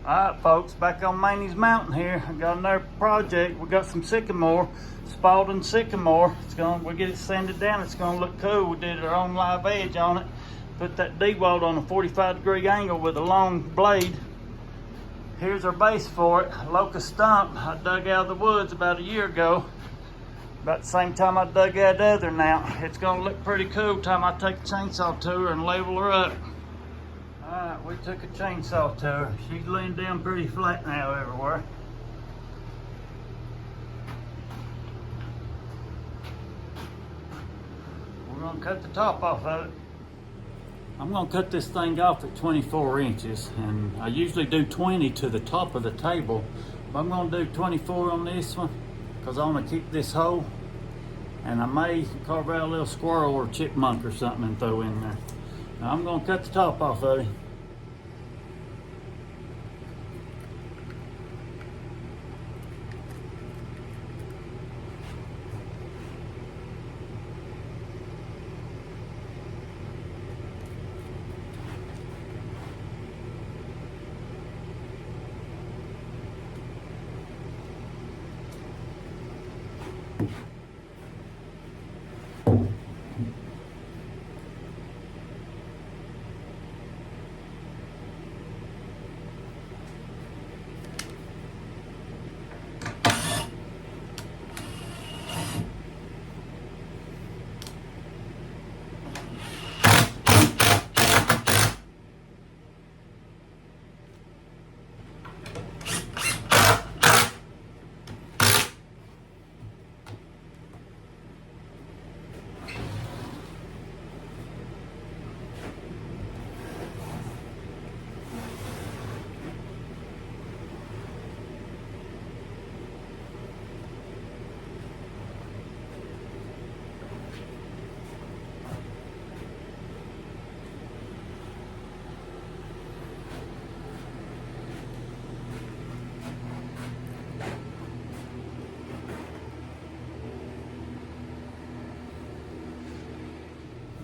Alright folks, back on Manny's Mountain here. I got another project. We got some sycamore, Spalding sycamore. We'll get it sanded down. It's gonna look cool. We did our own live edge on it. Put that D-walt on a 45-degree angle with a long blade. Here's our base for it, a locust stump I dug out of the woods about a year ago. About the same time I dug that other now. It's gonna look pretty cool time I take the chainsaw to her and level her up. Alright, we took a chainsaw to her. She's laying down pretty flat now everywhere. We're gonna cut the top off of it. I'm gonna cut this thing off at 24 inches, and I usually do 20 to the top of the table, but I'm gonna do 24 on this one because I want to keep this whole, and I may carve out a little squirrel or chipmunk or something and throw in there. Now I'm gonna cut the top off of it.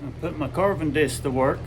I put my carving disc to work.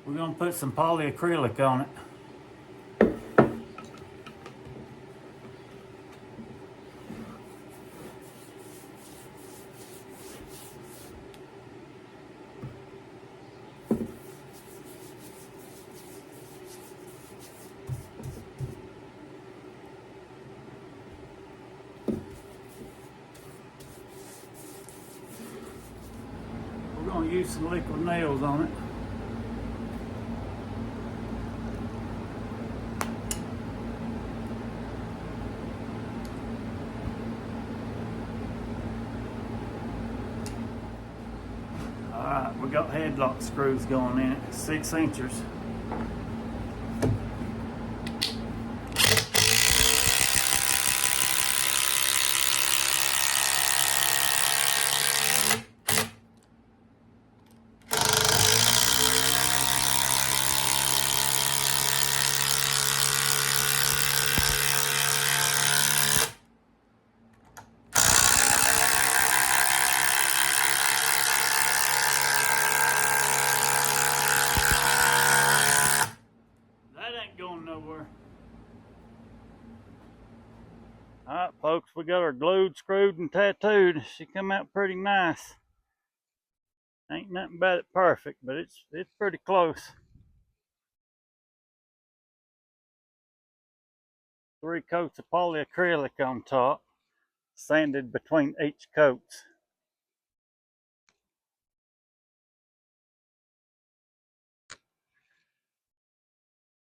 We're gonna put some polyacrylic on it. We're gonna use some liquid nails on it. Alright, we got headlock screws going in it, 6 inches. All right, folks, we got her glued, screwed, and tattooed. She come out pretty nice. Ain't nothing about it perfect, but it's pretty close. 3 coats of polyacrylic on top, sanded between each coat.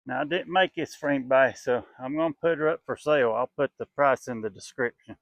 Now, I didn't make this for anybody, so I'm going to put her up for sale. I'll put the price in the description.